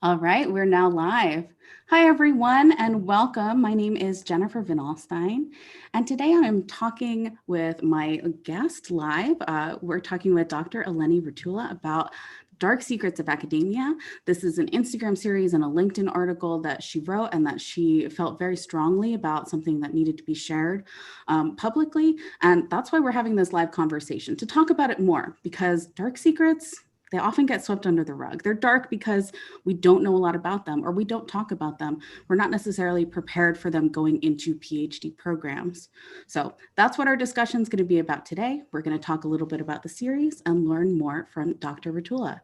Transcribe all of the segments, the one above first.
All right, we're now live. Hi, everyone, and welcome. My name is Jennifer van Alstyne, and today I'm talking with my guest live. We're talking with Dr. Eleni Routoula about Dark Secrets of Academia. This is an Instagram series and a LinkedIn article that she wrote and that she felt very strongly about something that needed to be shared publicly. And that's why we're having this live conversation to talk about it more, because dark secrets, they often get swept under the rug. They're dark because we don't know a lot about them or we don't talk about them. We're not necessarily prepared for them going into PhD programs. So that's what our discussion is going to be about today. We're going to talk a little bit about the series and learn more from Dr. Routoula.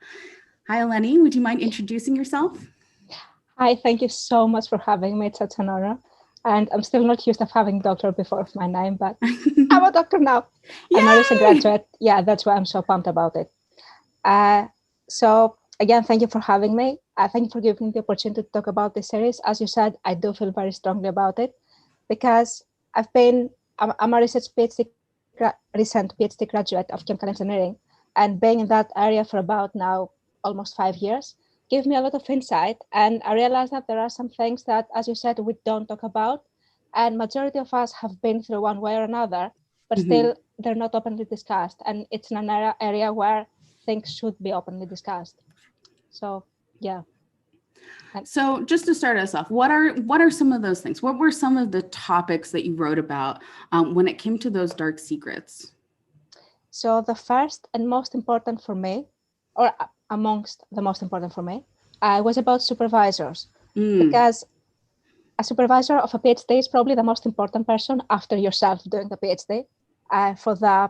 Hi, Eleni. Would you mind introducing yourself? Hi, thank you so much for having me. It's such an honor. And I'm still not used to having doctor before my name, but I'm a doctor now. I'm a recent graduate. Yeah, that's why I'm so pumped about it. So again, thank you for having me. Thank you for giving me the opportunity to talk about this series. As you said, I do feel very strongly about it because I'm a recent PhD graduate of chemical engineering, and being in that area for about now almost 5 years gave me a lot of insight. And I realized that there are some things that, as you said, we don't talk about, and majority of us have been through one way or another, but still they're not openly discussed. And it's an area where things should be openly discussed. So yeah. So just to start us off, what are some of those things? What were some of the topics that you wrote about when it came to those dark secrets? So the first and most important for me, or amongst the most important for me, was about supervisors. Because a supervisor of a PhD is probably the most important person after yourself doing the PhD for the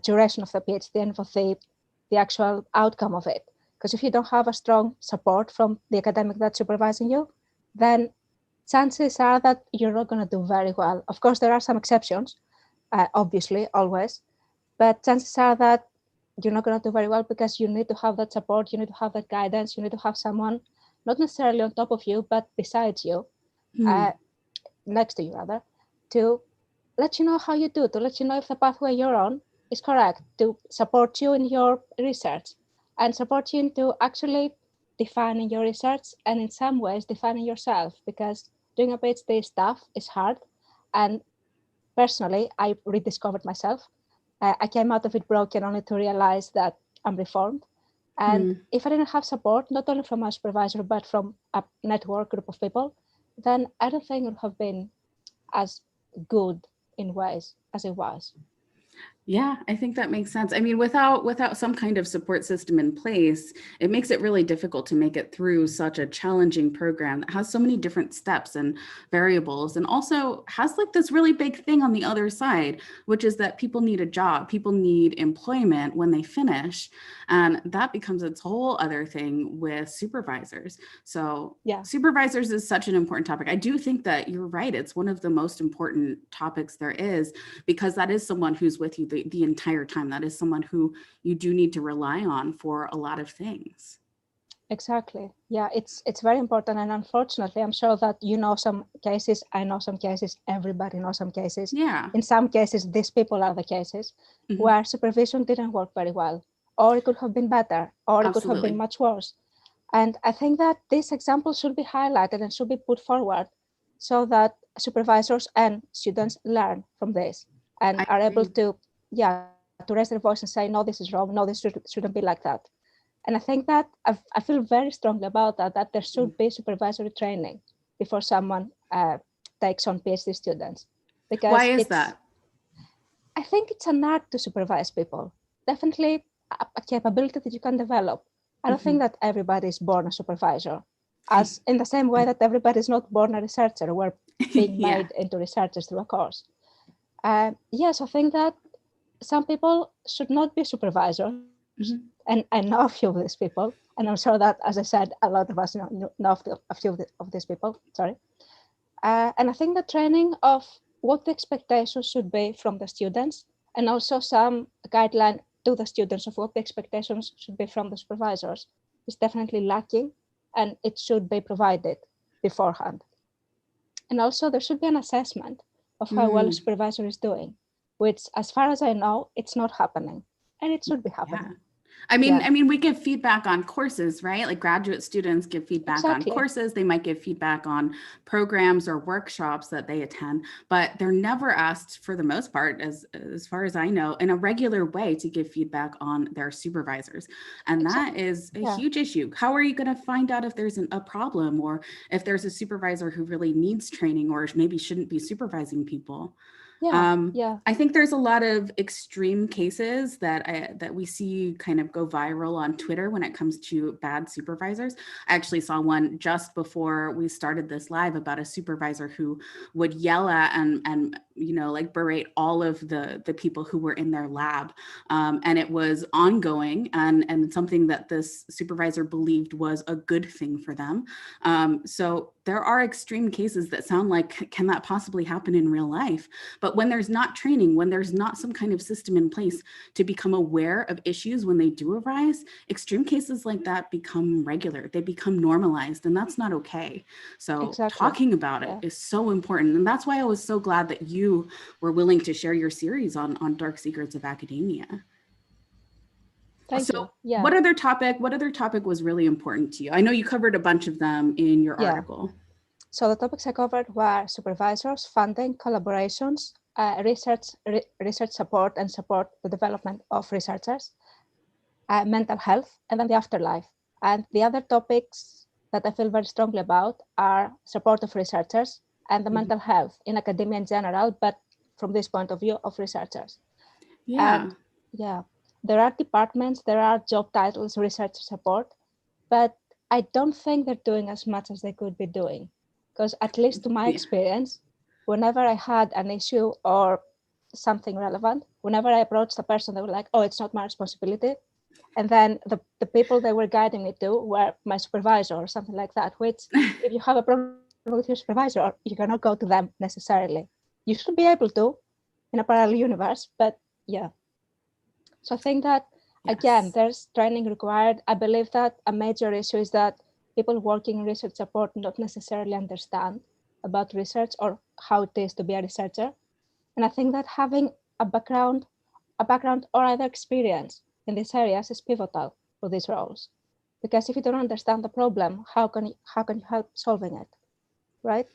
duration of the PhD and for the actual outcome of it. Because if you don't have a strong support from the academic that's supervising you, then chances are that you're not going to do very well. Of course, there are some exceptions, obviously, always, but chances are that you're not going to do very well because you need to have that support, you need to have that guidance, you need to have someone not necessarily on top of you, but besides you, next to you rather, to let you know how you do, to let you know if the pathway you're on is correct, to support you in your research and support you into actually defining your research and in some ways defining yourself, because doing a PhD stuff is hard. And personally, I rediscovered myself. I came out of it broken only to realize that I'm reformed. And if I didn't have support, not only from my supervisor, but from a network group of people, then I don't think it would have been as good in ways as it was. Yeah, I think that makes sense. I mean, without some kind of support system in place, it makes it really difficult to make it through such a challenging program that has so many different steps and variables, and also has like this really big thing on the other side, which is that people need a job, people need employment when they finish, and that becomes its whole other thing with supervisors. So Yeah. Supervisors is such an important topic. I do think that you're right. It's one of the most important topics there is, because that is someone who's with you the entire time. That is someone who you do need to rely on for a lot of things. Exactly. Yeah, it's very important. And unfortunately, I'm sure that you know some cases, I know some cases, everybody knows some cases. Yeah. In some cases, these people are the cases where supervision didn't work very well, or it could have been better, or it could have been much worse. And I think that this example should be highlighted and should be put forward so that supervisors and students learn from this and are able to, to raise their voice and say, no, this is wrong, no, this shouldn't be like that. And I think that I feel very strongly about that there should be supervisory training before someone takes on PhD students. Because why is that? I think it's an art to supervise people. Definitely a capability that you can develop. I don't think that everybody is born a supervisor, as in the same way that everybody is not born a researcher. We're being made into researchers through a course. Yes, I think that some people should not be supervisors, and I know a few of these people, and I'm sure that, as I said, a lot of us know a few of these people. Sorry, and I think the training of what the expectations should be from the students, and also some guideline to the students of what the expectations should be from the supervisors, is definitely lacking, and it should be provided beforehand. And also there should be an assessment of how well a supervisor is doing, which, as far as I know, it's not happening, and it should be happening. I mean, we give feedback on courses, right? Like graduate students give feedback on Exactly. courses. They might give feedback on programs or workshops that they attend, but they're never asked, for the most part, as far as I know, in a regular way to give feedback on their supervisors. And that is a Yeah. huge issue. How are you going to find out if there's a problem, or if there's a supervisor who really needs training or maybe shouldn't be supervising people? Yeah. Yeah. I think there's a lot of extreme cases that we see kind of go viral on Twitter when it comes to bad supervisors. I actually saw one just before we started this live about a supervisor who would yell at and like berate all of the people who were in their lab, and it was ongoing and something that this supervisor believed was a good thing for them. So there are extreme cases that sound like, can that possibly happen in real life? But when there's not training, when there's not some kind of system in place to become aware of issues when they do arise, extreme cases like that become regular. They become normalized, and that's not okay. So Exactly. talking about it is so important. And that's why I was so glad that you were willing to share your series on dark secrets of academia. Thank So you. Yeah. what other topic was really important to you? I know you covered a bunch of them in your Yeah. article. So the topics I covered were supervisors, funding, collaborations, research support and support the development of researchers, mental health, and then the afterlife. And the other topics that I feel very strongly about are support of researchers and the mental health in academia in general, but from this point of view of researchers. Yeah. And yeah, there are departments, there are job titles, research support, but I don't think they're doing as much as they could be doing. Because at least to my experience, whenever I had an issue or something relevant, whenever I approached a person, they were like, oh, it's not my responsibility. And then the people they were guiding me to were my supervisor or something like that, which if you have a problem with your supervisor, you cannot go to them necessarily. You should be able to in a parallel universe, but yeah. So I think that, again, there's training required. I believe that a major issue is that people working in research support not necessarily understand about research or how it is to be a researcher. And I think that having a background or other experience in these areas is pivotal for these roles. Because if you don't understand the problem, how can you help solving it, right?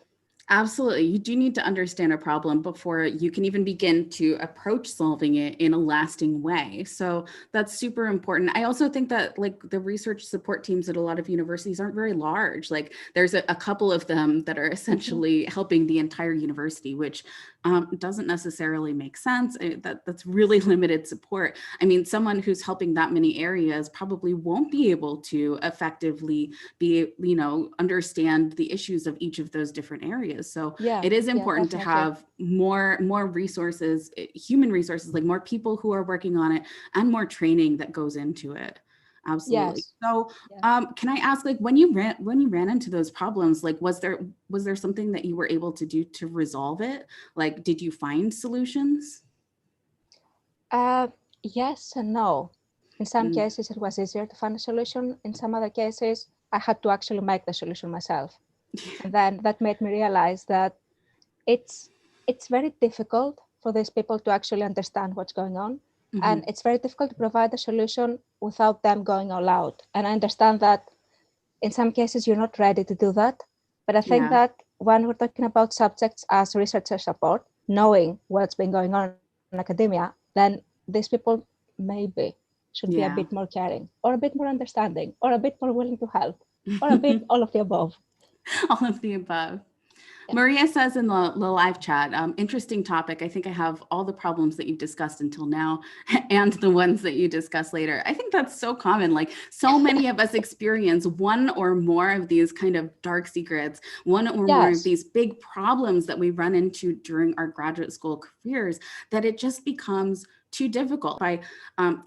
Absolutely. You do need to understand a problem before you can even begin to approach solving it in a lasting way. So that's super important. I also think that like the research support teams at a lot of universities aren't very large. Like there's a couple of them that are essentially helping the entire university, which doesn't necessarily make sense. That's really limited support. I mean, someone who's helping that many areas probably won't be able to effectively understand the issues of each of those different areas. So it is important to have more resources, human resources, like more people who are working on it and more training that goes into it. Absolutely. Yes. So can I ask, like when you ran into those problems, like was there something that you were able to do to resolve it? Like, did you find solutions? Yes and no. In some cases, it was easier to find a solution. In some other cases, I had to actually make the solution myself. And then that made me realize that it's very difficult for these people to actually understand what's going on. And it's very difficult to provide a solution without them going all out. And I understand that in some cases, you're not ready to do that. But I think that when we're talking about subjects as researcher support, knowing what's been going on in academia, then these people maybe should be a bit more caring or a bit more understanding or a bit more willing to help or a bit all of the above. All of the above. Maria says in the live chat, interesting topic. I think I have all the problems that you've discussed until now and the ones that you discuss later. I think that's so common. Like so many of us experience one or more of these kind of dark secrets, one or more of these big problems that we run into during our graduate school careers, that it just becomes too difficult by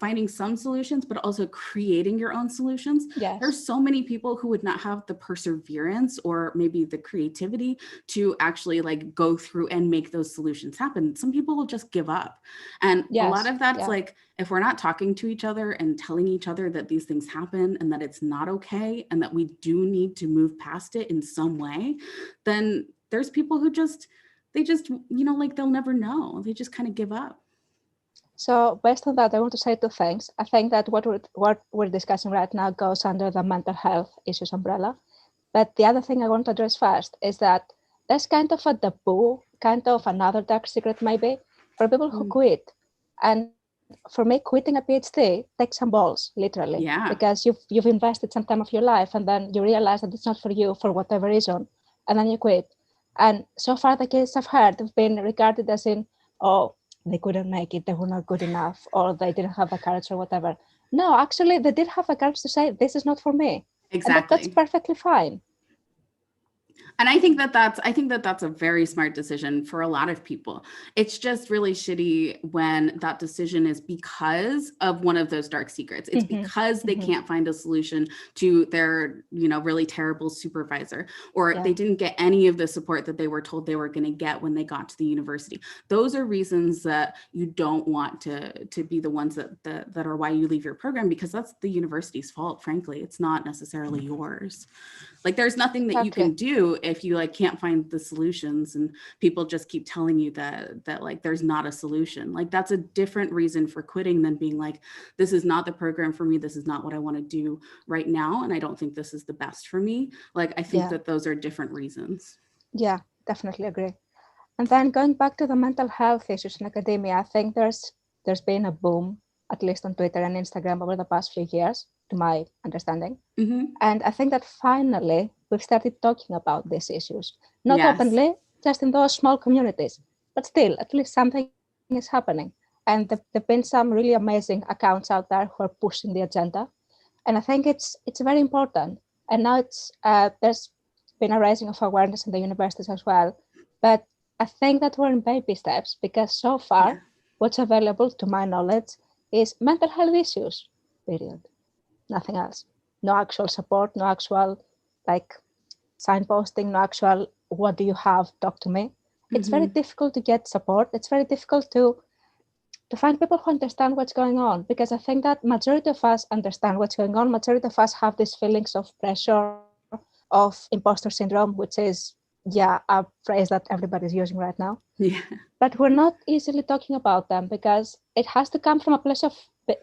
finding some solutions, but also creating your own solutions. There's so many people who would not have the perseverance or maybe the creativity to actually like go through and make those solutions happen. Some people will just give up. And a lot of that's like, if we're not talking to each other and telling each other that these things happen and that it's not okay and that we do need to move past it in some way, then there's people who like they'll never know. They just kind of give up. So based on that, I want to say two things. I think that what we're discussing right now goes under the mental health issues umbrella. But the other thing I want to address first is that there's kind of a taboo, kind of another dark secret maybe, for people who quit. And for me, quitting a PhD takes some balls, literally, Yeah, because you've invested some time of your life and then you realize that it's not for you for whatever reason, and then you quit. And so far, the cases I've heard have been regarded as in, oh, they couldn't make it, they were not good enough, or they didn't have the courage or whatever. No, actually, they did have the courage to say, this is not for me. And that's exactly. perfectly fine. And I think that that's a very smart decision for a lot of people. It's just really shitty when that decision is because of one of those dark secrets. It's because they can't find a solution to their, really terrible supervisor, or they didn't get any of the support that they were told they were going to get when they got to the university. Those are reasons that you don't want to be the ones that are why you leave your program, because that's the university's fault. Frankly, it's not necessarily yours. Like, there's nothing that you can do if you can't find the solutions, and people just keep telling you that like there's not a solution. Like, that's a different reason for quitting than being like, this is not the program for me, this is not what I want to do right now, and I don't think this is the best for me. Like, I think that those are different reasons. Yeah, definitely agree. And then going back to the mental health issues in academia, I think there's been a boom, at least on Twitter and Instagram, over the past few years, to my understanding. And I think that finally we've started talking about these issues, not openly, just in those small communities, but still, at least something is happening. And there've been some really amazing accounts out there who are pushing the agenda, and I think it's very important. And now there's been a raising of awareness in the universities as well. But I think that we're in baby steps, because so far what's available to my knowledge is mental health issues, period. Nothing else. No actual support, no actual signposting, no actual what do you have, talk to me. It's very difficult to get support. It's very difficult to find people who understand what's going on, because I think that majority of us understand what's going on. Majority of us have these feelings of pressure, of imposter syndrome, which is, a phrase that everybody's using right now. But we're not easily talking about them, because it has to come from a place of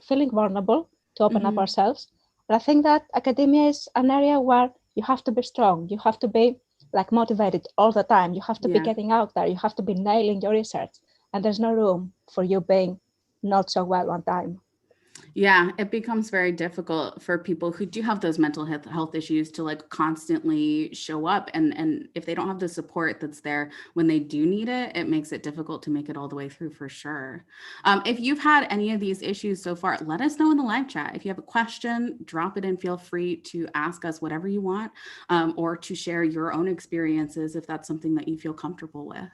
feeling vulnerable to open up ourselves. And I think that academia is an area where you have to be strong. You have to be motivated all the time. You have to be getting out there. You have to be nailing your research. And there's no room for you being not so well on time. Yeah, it becomes very difficult for people who do have those mental health issues to constantly show up. And if they don't have the support that's there when they do need it, it makes it difficult to make it all the way through, for sure. If you've had any of these issues so far, let us know in the live chat. If you have a question, drop it in. Feel free to ask us whatever you want, or to share your own experiences if that's something that you feel comfortable with.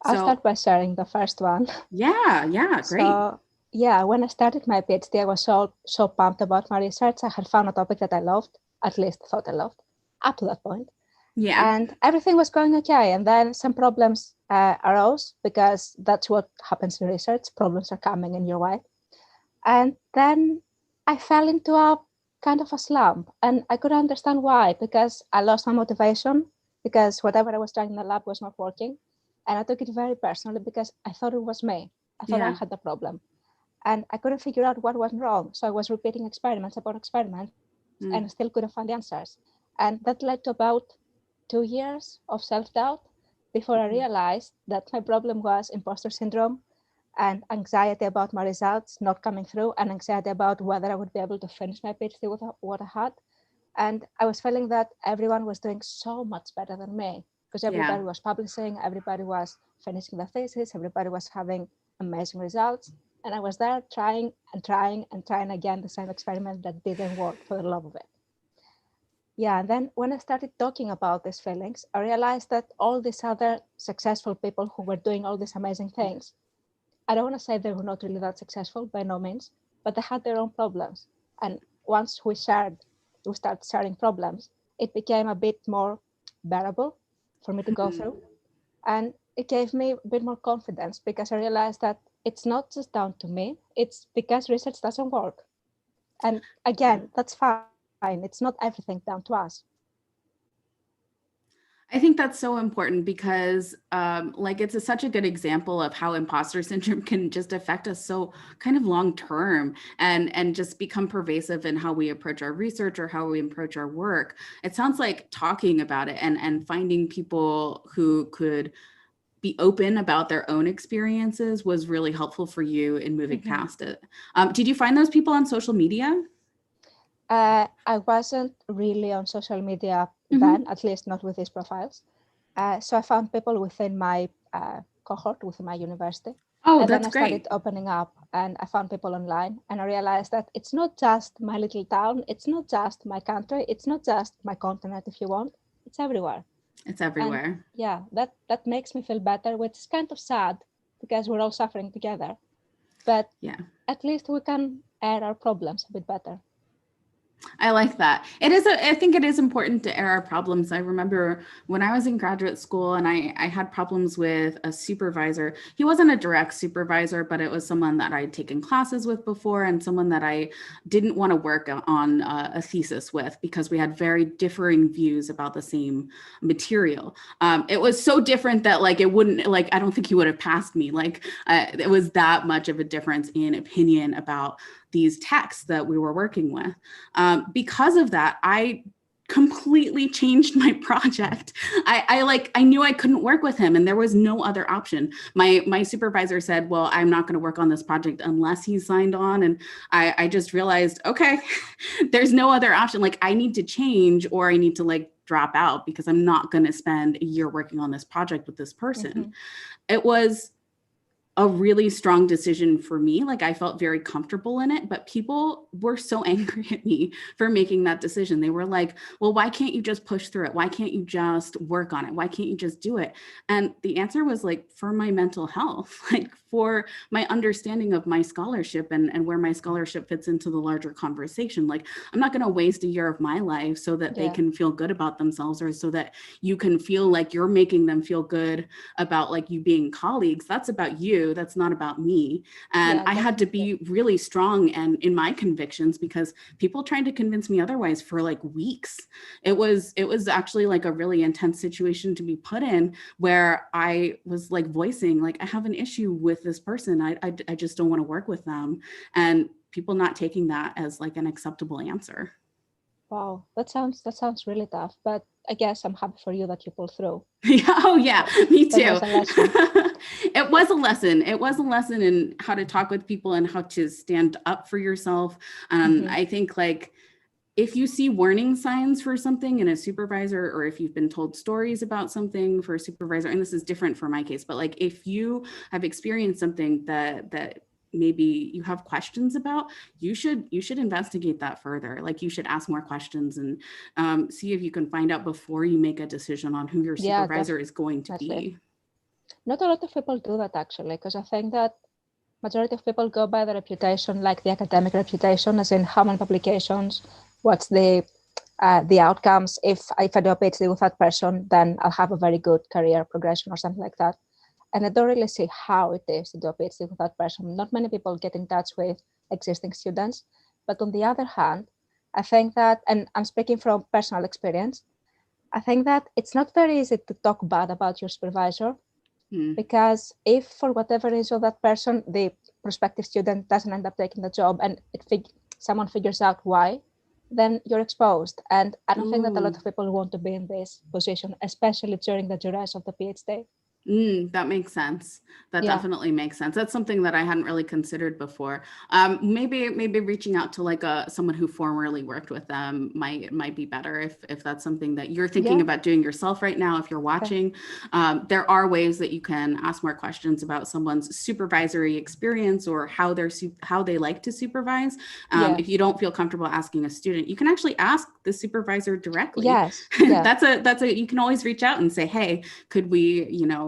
I'll start by sharing the first one. Yeah, great. So, when I started my PhD, I was so pumped about my research. I had found a topic that I loved, at least thought I loved, up to that point. And everything was going okay. And then some problems arose, because that's what happens in research. Problems are coming in your way. And then I fell into a kind of a slump, and I couldn't understand why, because I lost my motivation, because whatever I was trying in the lab was not working. And I took it very personally, because I thought it was me. I thought I had the problem. And I couldn't figure out what went wrong. So I was repeating experiments upon experiments, and I still couldn't find the answers. And that led to about 2 years of self-doubt before I realized that my problem was imposter syndrome and anxiety about my results not coming through, and anxiety about whether I would be able to finish my PhD with what I had. And I was feeling that everyone was doing so much better than me, because everybody was publishing, everybody was finishing their thesis, everybody was having amazing results. And I was there trying again the same experiment that didn't work, for the love of it. And then when I started talking about these feelings, I realized that all these other successful people who were doing all these amazing things, I don't want to say they were not really that successful, by no means, but they had their own problems. And once we started sharing problems, it became a bit more bearable for me to go through. And it gave me a bit more confidence, because I realized that it's not just down to me, it's because research doesn't work. And again, that's fine. It's not everything down to us. I think that's so important because like it's such a good example of how imposter syndrome can just affect us so kind of long term and just become pervasive in how we approach our research or how we approach our work. It sounds like talking about it and finding people who could be open about their own experiences was really helpful for you in moving past it. Did you find those people on social media? I wasn't really on social media then, at least not with these profiles. So I found people within my cohort, within my university. Oh, And then that's I started great. opening up and I found people online and I realized that it's not just my little town, it's not just my country, it's not just my continent, if you want, it's everywhere. It's And everywhere. yeah, that makes me feel better, which is kind of sad because we're all suffering together. But Yeah. at least we can air our problems a bit better. I like that. I think it is important to air our problems. I remember when I was in graduate school and I had problems with a supervisor. He wasn't a direct supervisor, but it was someone that I'd taken classes with before and someone that I didn't want to work on a thesis with because we had very differing views about the same material. It was so different that like it wouldn't, like, I don't think he would have passed me. Like it was that much of a difference in opinion about these texts that we were working with. Because of that, I completely changed my project. I knew I couldn't work with him and there was no other option. My supervisor said, well, I'm not going to work on this project unless he's signed on. And I just realized, okay, there's no other option. Like I need to change or I need to like drop out because I'm not going to spend a year working on this project with this person. It was a really strong decision for me. Like I felt very comfortable in it, but people were so angry at me for making that decision. They were like, well, why can't you just push through it? Why can't you just work on it? Why can't you just do it? And the answer was like, for my mental health, like for my understanding of my scholarship and where my scholarship fits into the larger conversation. Like I'm not going to waste a year of my life so that they can feel good about themselves or so that you can feel like you're making them feel good about like you being colleagues. That's about you. That's not about me. And I had to be really strong and in my convictions because people tried to convince me otherwise for like weeks. It was actually like a really intense situation to be put in where I was like voicing like I have an issue with this person. I just don't want to work with them. And people not taking that as like an acceptable answer. Wow, that sounds really tough, but I guess I'm happy for you that you pulled through. Yeah, oh yeah, me too. That was a lesson. It was a lesson. It was a lesson in how to talk with people and how to stand up for yourself. I think like if you see warning signs for something in a supervisor, or if you've been told stories about something for a supervisor, and this is different for my case, but like if you have experienced something that maybe you have questions about, you should investigate that further. Like you should ask more questions and see if you can find out before you make a decision on who your supervisor is going to be. Not a lot of people do that actually, because I think that majority of people go by the reputation, like the academic reputation, as in how many publications, what's the outcomes. If I do a PhD with that person, then I'll have a very good career progression or something like that. And I don't really see how it is to do a PhD with that person. Not many people get in touch with existing students. But on the other hand, I think that, and I'm speaking from personal experience, I think that it's not very easy to talk bad about your supervisor. Because if for whatever reason that person, the prospective student, doesn't end up taking the job and someone figures out why, then you're exposed. And I don't think that a lot of people want to be in this position, especially during the duration of the PhD. That makes sense. That definitely makes sense. That's something that I hadn't really considered before. Maybe reaching out to like someone who formerly worked with them might be better if that's something that you're thinking about doing yourself right now. If you're watching, there are ways that you can ask more questions about someone's supervisory experience or how they like to supervise. If you don't feel comfortable asking a student, you can actually ask the supervisor directly. Yes, that's a you can always reach out and say, hey,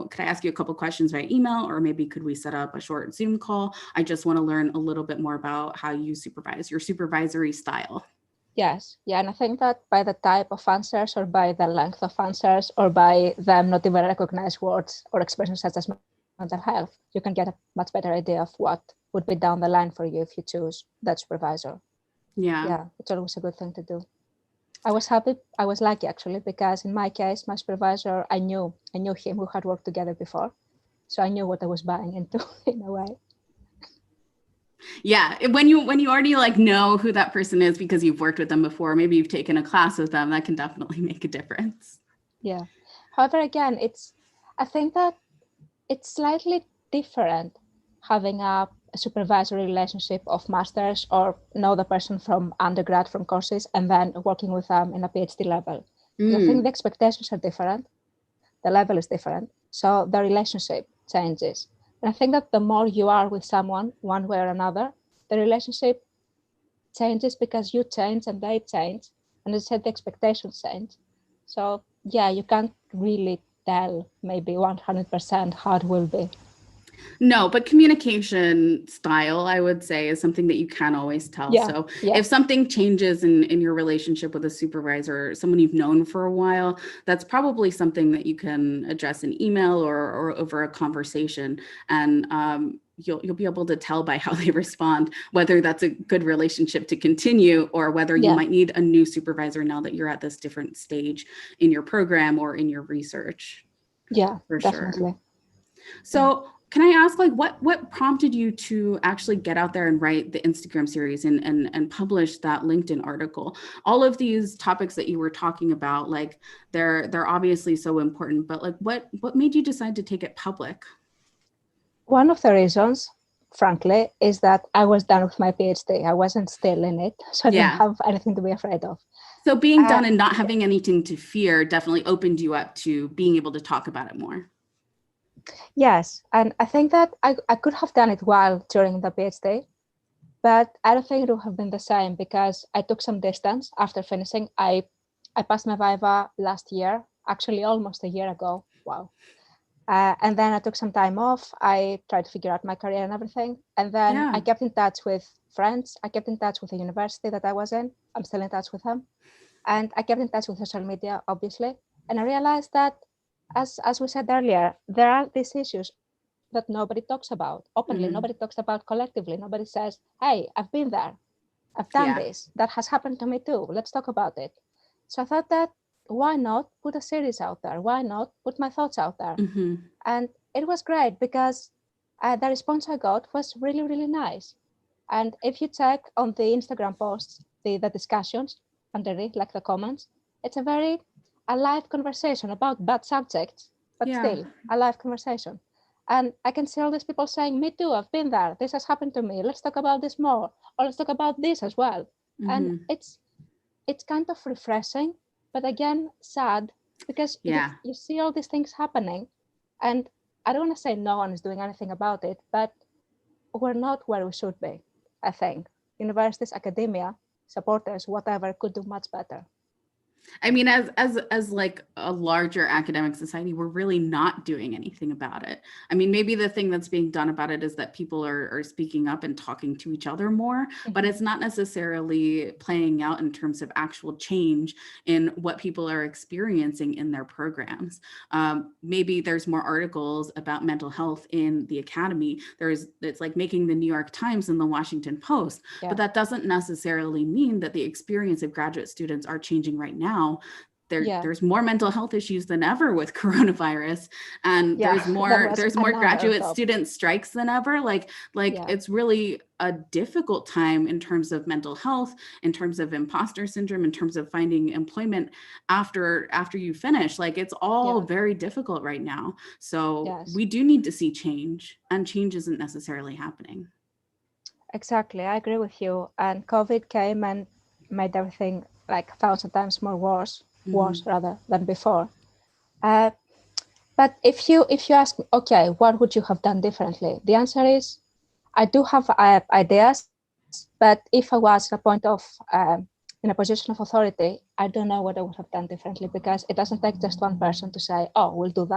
could I ask you a couple questions by email, or maybe could we set up a short Zoom call? I just want to learn a little bit more about how you supervise, your supervisory style. Yes, and I think that by the type of answers or by the length of answers or by them not even recognize words or expressions such as mental health, you can get a much better idea of what would be down the line for you if you choose that supervisor. Yeah, it's always a good thing to do. I was happy. I was lucky actually, because in my case, my supervisor, I knew him. We had worked together before, so I knew what I was buying into in a way. Yeah, when you already like know who that person is because you've worked with them before, maybe you've taken a class with them, that can definitely make a difference. Yeah. However, again, I think that it's slightly different having a supervisory relationship of masters or know the person from undergrad, from courses, and then working with them in a PhD level. Because I think the expectations are different, the level is different, so the relationship changes. And I think that the more you are with someone, one way or another, the relationship changes because you change and they change, and as I said, the expectations change. So yeah, you can't really tell maybe 100% how it will be. No, but communication style, I would say, is something that you can always tell. Yeah, So yeah. if something changes in your relationship with a supervisor, someone you've known for a while, that's probably something that you can address in email or over a conversation. And you'll be able to tell by how they respond whether that's a good relationship to continue or whether you might need a new supervisor now that you're at this different stage in your program or in your research. Yeah, for definitely. sure. So can I ask, like, what prompted you to actually get out there and write the Instagram series and publish that LinkedIn article? All of these topics that you were talking about, like, they're obviously so important, but like, what made you decide to take it public? One of the reasons, frankly, is that I was done with my PhD. I wasn't still in it, so I didn't have anything to be afraid of. So being done and not having anything to fear definitely opened you up to being able to talk about it more. Yes, and I think that I could have done it while during the PhD, but I don't think it would have been the same because I took some distance after finishing. I passed my Viva last year, actually almost a year ago. Wow. And then I took some time off. I tried to figure out my career and everything. And then I kept in touch with friends. I kept in touch with the university that I was in. I'm still in touch with them. And I kept in touch with social media, obviously. And I realized that, as we said earlier, there are these issues that nobody talks about openly. Mm-hmm. Nobody talks about collectively. Nobody says, hey, I've been there. I've done this. That has happened to me too. Let's talk about it. So I thought that why not put a series out there? Why not put my thoughts out there? Mm-hmm. And it was great because the response I got was really, really nice. And if you check on the Instagram posts, the discussions underneath, like the comments, it's a live conversation about bad subjects, but still a live conversation. And I can see all these people saying, me too, I've been there. This has happened to me. Let's talk about this more. Or let's talk about this as well. Mm-hmm. And it's kind of refreshing, but again, sad because you see all these things happening. And I don't want to say no one is doing anything about it, but we're not where we should be, I think. Universities, academia, supporters, whatever, could do much better. I mean, as like a larger academic society, we're really not doing anything about it. I mean, maybe the thing that's being done about it is that people are speaking up and talking to each other more, but it's not necessarily playing out in terms of actual change in what people are experiencing in their programs. Maybe there's more articles about mental health in the academy. It's like making the New York Times and the Washington Post, but that doesn't necessarily mean that the experience of graduate students are changing right now. There's more mental health issues than ever with coronavirus, and there's more graduate student strikes than ever. Like it's really a difficult time in terms of mental health, in terms of imposter syndrome, in terms of finding employment after you finish. Like it's all very difficult right now. So we do need to see change, and change isn't necessarily happening. Exactly, I agree with you. And COVID came and made everything like 1,000 times more worse rather than before. But if you ask me, okay, what would you have done differently? The answer is, I do have ideas, but if I was at a point of in a position of authority, I don't know what I would have done differently because it doesn't take just one person to say, oh, we'll do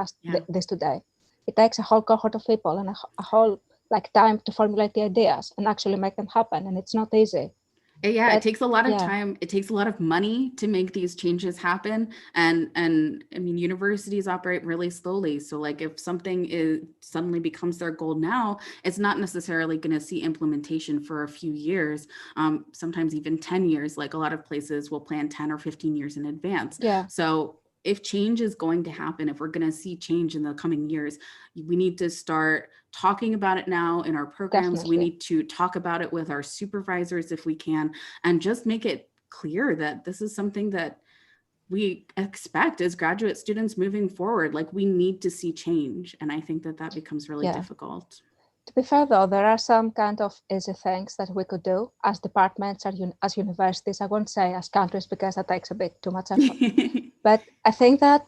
this today. It takes a whole cohort of people and a whole time to formulate the ideas and actually make them happen, and it's not easy. Yeah, it But takes a lot of yeah, time. It takes a lot of money to make these changes happen. And I mean, universities operate really slowly. So like if something is suddenly becomes their goal now, it's not necessarily going to see implementation for a few years, sometimes even 10 years. Like a lot of places will plan 10 or 15 years in advance. yeah, So if change is going to happen, if we're going to see change in the coming years, we need to start talking about it now in our programs. We definitely. need to talk about it with our supervisors if we can, and just make it clear that this is something that we expect as graduate students moving forward. Like we need to see change. And I think that that becomes really Yeah. difficult. To be fair, though, there are some kind of easy things that we could do as departments, as universities. I won't say as countries because that takes a bit too much effort. But I think that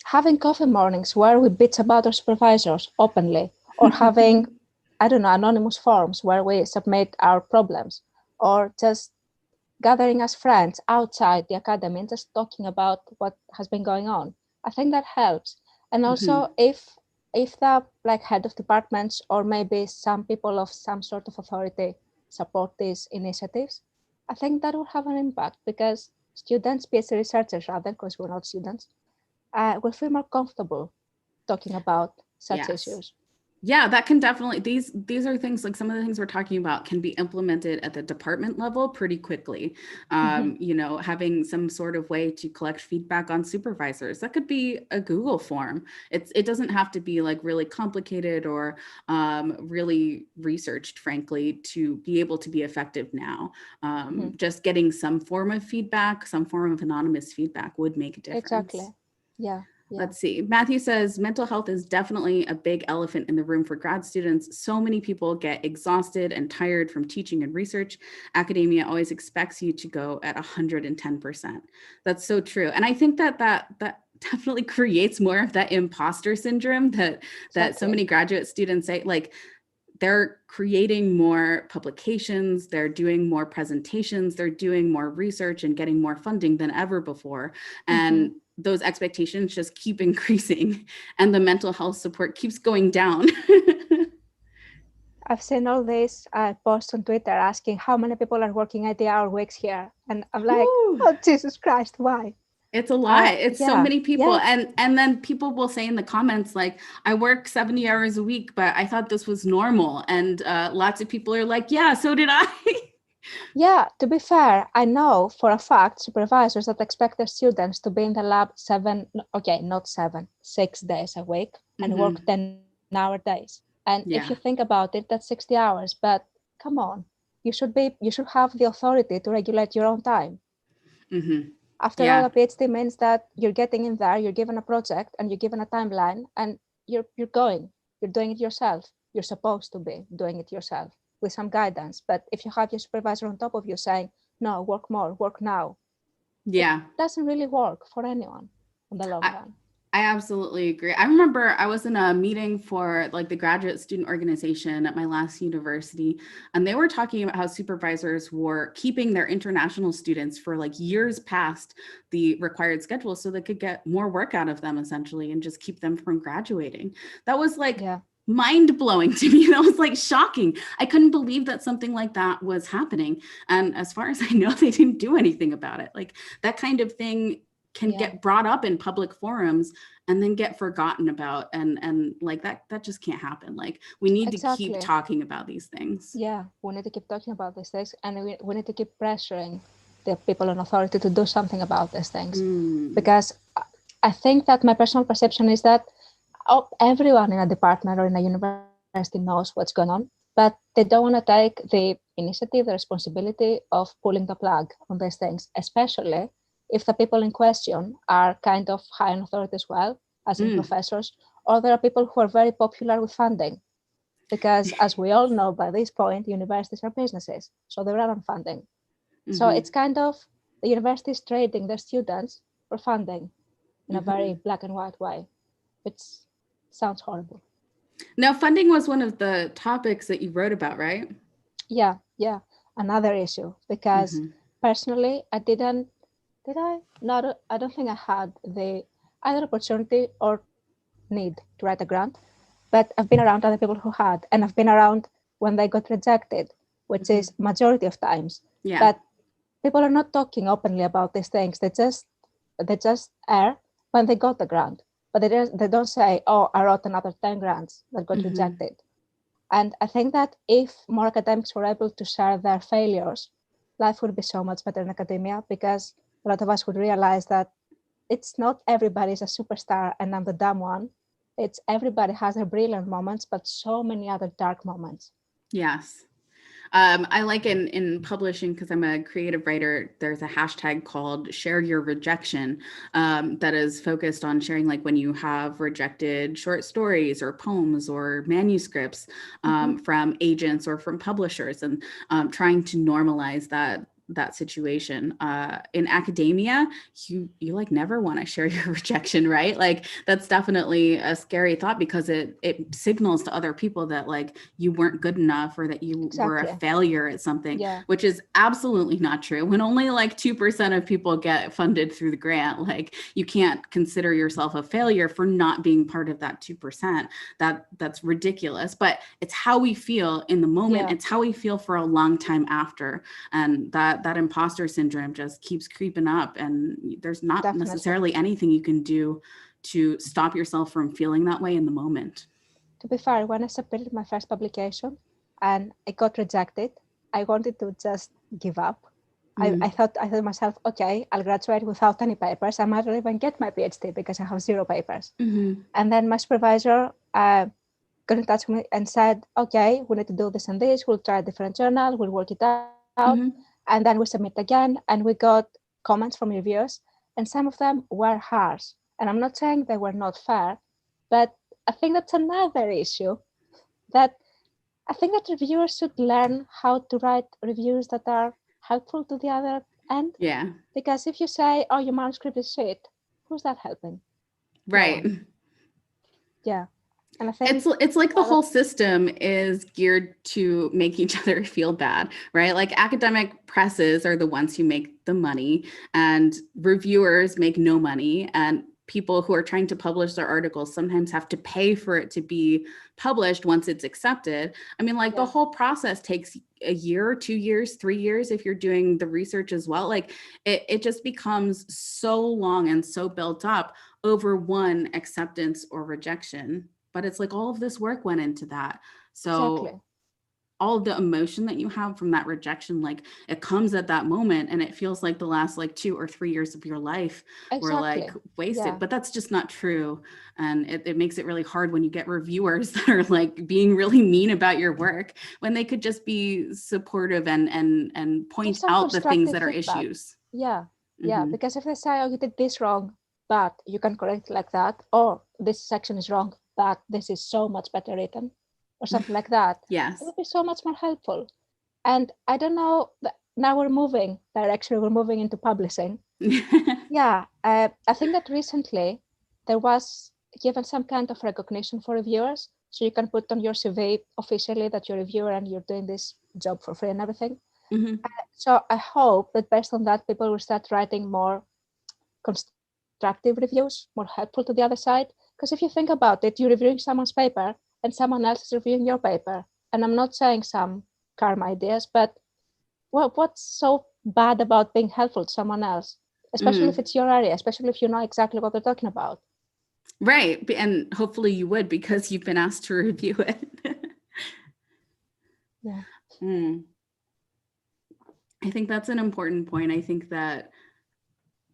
having coffee mornings where we bitch about our supervisors openly, or having, I don't know, anonymous forums where we submit our problems, or just gathering as friends outside the academy and just talking about what has been going on. I think that helps. And also if the like head of departments or maybe some people of some sort of authority support these initiatives, I think that will have an impact because students, PhD researchers rather, because we're not students, will feel more comfortable talking about such Yes. issues. Yeah, that can definitely, these are things, like some of the things we're talking about can be implemented at the department level pretty quickly. You know, having some sort of way to collect feedback on supervisors. That could be a Google form. It doesn't have to be like really complicated or really researched, frankly, to be able to be effective now. Just getting some form of feedback, some form of anonymous feedback would make a difference. Exactly. Yeah. Yeah. Let's see. Matthew says mental health is definitely a big elephant in the room for grad students. So many people get exhausted and tired from teaching and research. Academia always expects you to go at 110%. That's so true. And I think that definitely creates more of that imposter syndrome that so many graduate students say, like, they're creating more publications, they're doing more presentations, they're doing more research and getting more funding than ever before. And those expectations just keep increasing and the mental health support keeps going down. I've seen all these posts on Twitter asking how many people are working 80-hour weeks here. And I'm like, oh, Jesus Christ, why? It's a lot. It's so many people. Yeah. And then people will say in the comments, like, I work 70 hours a week, but I thought this was normal. And lots of people are like, yeah, so did I. Yeah, to be fair, I know for a fact supervisors that expect their students to be in the lab 6 days a week and work 10-hour days. And if you think about it, that's 60 hours. But come on, you should have the authority to regulate your own time. After all, a PhD means that you're getting in there, you're given a project and you're given a timeline and you're doing it yourself. You're supposed to be doing it yourself with some guidance. But if you have your supervisor on top of you saying, no, work more, work now. It doesn't really work for anyone in the long run. I absolutely agree. I remember I was in a meeting for like the graduate student organization at my last university, and they were talking about how supervisors were keeping their international students for like years past the required schedule so they could get more work out of them essentially and just keep them from graduating. That was like mind-blowing to me. That was like shocking. I couldn't believe that something like that was happening. And as far as I know, they didn't do anything about it. Like that kind of thing can get brought up in public forums and then get forgotten about. And like that just can't happen. Like we need to keep talking about these things. Yeah, we need to keep talking about these things and we need to keep pressuring the people in authority to do something about these things. Because I think that my personal perception is that everyone in a department or in a university knows what's going on, but they don't want to take the initiative, the responsibility of pulling the plug on these things, especially if the people in question are kind of high in authority as well, as in professors, or there are people who are very popular with funding. Because as we all know by this point, universities are businesses, so they run on funding. So it's kind of the universities trading their students for funding in a very black and white way, which sounds horrible. Now, funding was one of the topics that you wrote about, right? Yeah, another issue, because personally, I don't think I had the either opportunity or need to write a grant, but I've been around other people who had, and I've been around when they got rejected, which is majority of times. But people are not talking openly about these things. They just air when they got the grant, but they don't say, oh, I wrote another 10 grants that got rejected. And I think that if more academics were able to share their failures, life would be so much better in academia, because a lot of us would realize that it's not everybody's a superstar and I'm the dumb one. It's everybody has their brilliant moments, but so many other dark moments. Yes. I like in publishing, because I'm a creative writer, there's a hashtag called Share Your Rejection that is focused on sharing, like, when you have rejected short stories or poems or manuscripts from agents or from publishers, and trying to normalize that situation. In academia, you like never want to share your rejection, right? Like, that's definitely a scary thought, because it signals to other people that, like, you weren't good enough, or that you were a failure at something, which is absolutely not true. When only like 2% of people get funded through the grant, like, you can't consider yourself a failure for not being part of that 2%. That's ridiculous. But it's how we feel in the moment. It's how we feel for a long time after. And that imposter syndrome just keeps creeping up, and there's not necessarily anything you can do to stop yourself from feeling that way in the moment. To be fair, when I submitted my first publication and it got rejected, I wanted to just give up. I thought to myself, okay, I'll graduate without any papers. I might not even get my PhD because I have 0 papers. And then my supervisor got in touch with me and said, okay, we need to do this and this. We'll try a different journal. We'll work it out. And then we submit again, and we got comments from reviewers, and some of them were harsh. And I'm not saying they were not fair, but I think that's another issue, that I think that reviewers should learn how to write reviews that are helpful to the other end. Yeah. Because if you say, oh, your manuscript is shit, who's that helping? Right. No. Yeah. And I think it's like the whole system is geared to make each other feel bad, right? Like, academic presses are the ones who make the money, and reviewers make no money, and people who are trying to publish their articles sometimes have to pay for it to be published once it's accepted. I mean, like, the whole process takes a year, 2 years, 3 years if you're doing the research as well. Like, it just becomes so long and so built up over one acceptance or rejection. But it's like all of this work went into that. So all of the emotion that you have from that rejection, like, it comes at that moment, and it feels like the last like 2 or 3 years of your life were like wasted. But that's just not true. And it makes it really hard when you get reviewers that are like being really mean about your work, when they could just be supportive and point out the things that are issues. Because if they say, oh, you did this wrong, but you can correct it like that, or this section is wrong, but this is so much better written, or something like that. Yes. It would be so much more helpful. And I don't know, now we're moving into publishing. I think that recently there was given some kind of recognition for reviewers. So you can put on your CV officially that you're a reviewer and you're doing this job for free and everything. So I hope that based on that, people will start writing more constructive reviews, more helpful to the other side. Because if you think about it, you're reviewing someone's paper and someone else is reviewing your paper. And I'm not saying some karma ideas, but what's so bad about being helpful to someone else? Especially if it's your area, especially if you know exactly what they're talking about. Right. And hopefully you would, because you've been asked to review it. I think that's an important point. I think that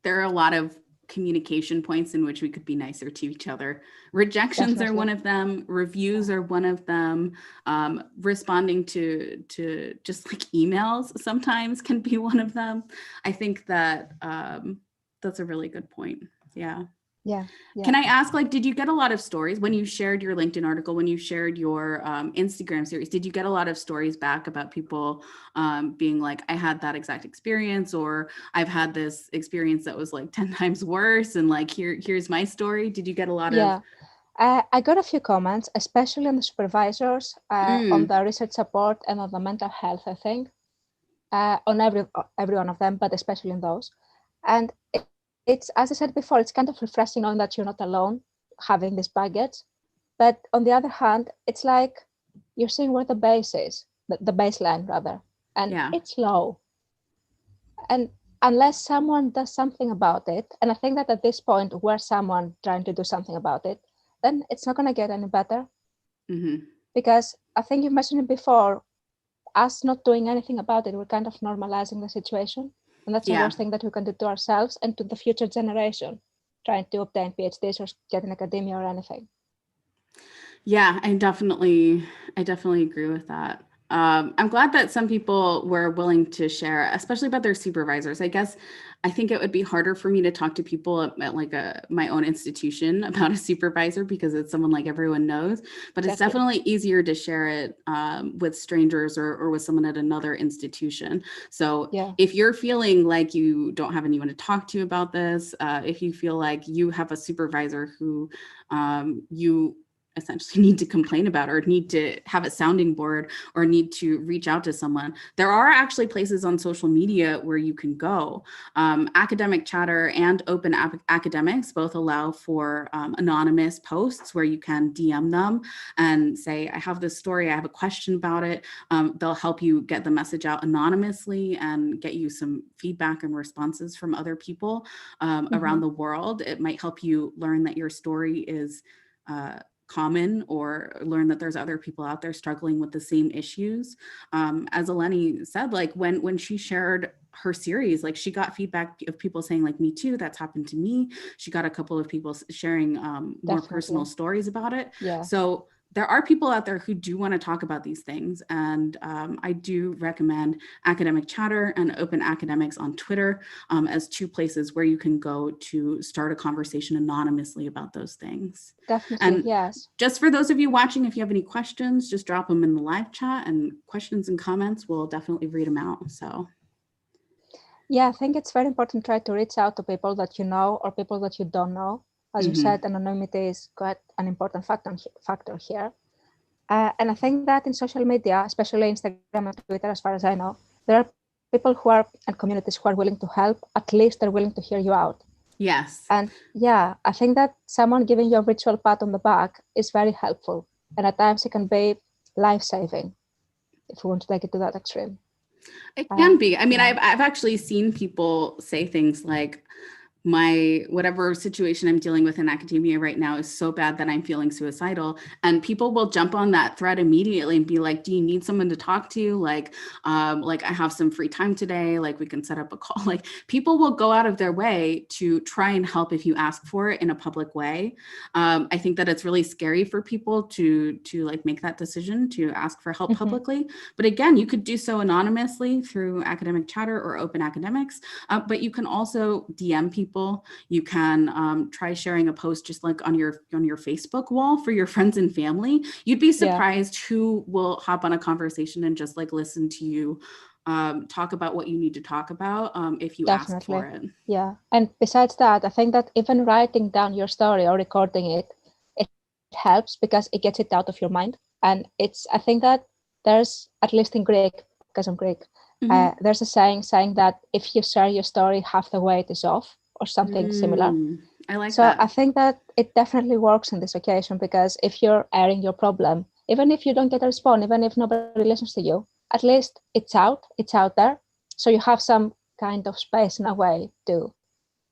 there are a lot of communication points in which we could be nicer to each other. Rejections are one of them. Reviews are one of them. Responding to just like emails sometimes can be one of them. I think that that's a really good point. Yeah. Can I ask, like, did you get a lot of stories when you shared your LinkedIn article, when you shared your Instagram series? Did you get a lot of stories back about people being like, I had that exact experience, or I've had this experience that was like 10 times worse, and like, here's my story? Did you get a lot of? I got a few comments, especially on the supervisors, on the research support, and on the mental health, I think, on every one of them, but especially in those. And it's, as I said before, it's kind of refreshing knowing that you're not alone having this baggage. But on the other hand, it's like you're seeing where the base is, the baseline rather, and it's low. And unless someone does something about it, and I think that at this point we're someone trying to do something about it, then it's not going to get any better. Because I think you mentioned it before, us not doing anything about it, we're kind of normalizing the situation. And that's the worst thing that we can do to ourselves and to the future generation trying to obtain PhDs or get in academia or anything. Yeah, I definitely agree with that. I'm glad that some people were willing to share, especially about their supervisors. I think it would be harder for me to talk to people at like my own institution about a supervisor because it's someone like everyone knows, but it's definitely easier to share it with strangers or with someone at another institution. So if you're feeling like you don't have anyone to talk to about this, if you feel like you have a supervisor who you essentially need to complain about or need to have a sounding board or need to reach out to someone, there are actually places on social media where you can go. Academic Chatter and Open Academics both allow for anonymous posts where you can DM them and say, I have this story, I have a question about it. They'll help you get the message out anonymously and get you some feedback and responses from other people around the world. It might help you learn that your story is common or learn that there's other people out there struggling with the same issues. As Eleni said, like when she shared her series, like she got feedback of people saying like, me too, that's happened to me. She got a couple of people sharing more personal stories about it. So there are people out there who do want to talk about these things. And I do recommend Academic Chatter and Open Academics on Twitter as two places where you can go to start a conversation anonymously about those things. Definitely, and just for those of you watching, if you have any questions, just drop them in the live chat, and questions and comments, we'll definitely read them out. So yeah, I think it's very important to try to reach out to people that you know or people that you don't know. As you said, anonymity is quite an important factor here. And I think that in social media, especially Instagram and Twitter, as far as I know, there are people who are and communities who are willing to help. At least they're willing to hear you out. Yes. And yeah, I think that someone giving you a virtual pat on the back is very helpful. And at times it can be life-saving if we want to take it to that extreme. It can be. I mean, I've actually seen people say things like, whatever situation I'm dealing with in academia right now is so bad that I'm feeling suicidal. And people will jump on that thread immediately and be like, do you need someone to talk to? Like I have some free time today, like we can set up a call. Like people will go out of their way to try and help if you ask for it in a public way. I think that it's really scary for people to like make that decision to ask for help publicly. But again, you could do so anonymously through Academic Chatter or Open Academics, but you can also DM people. You can try sharing a post just like on your Facebook wall for your friends and family. You'd be surprised who will hop on a conversation and just like listen to you talk about what you need to talk about if you ask for it. Yeah. And besides that, I think that even writing down your story or recording it, it helps because it gets it out of your mind. And I think that there's, at least in Greek, because I'm Greek, there's a saying that if you share your story, half the weight is off, or something similar. I like that. So I think that it definitely works in this occasion, because if you're airing your problem, even if you don't get a response, even if nobody listens to you, at least it's out there. So you have some kind of space in a way to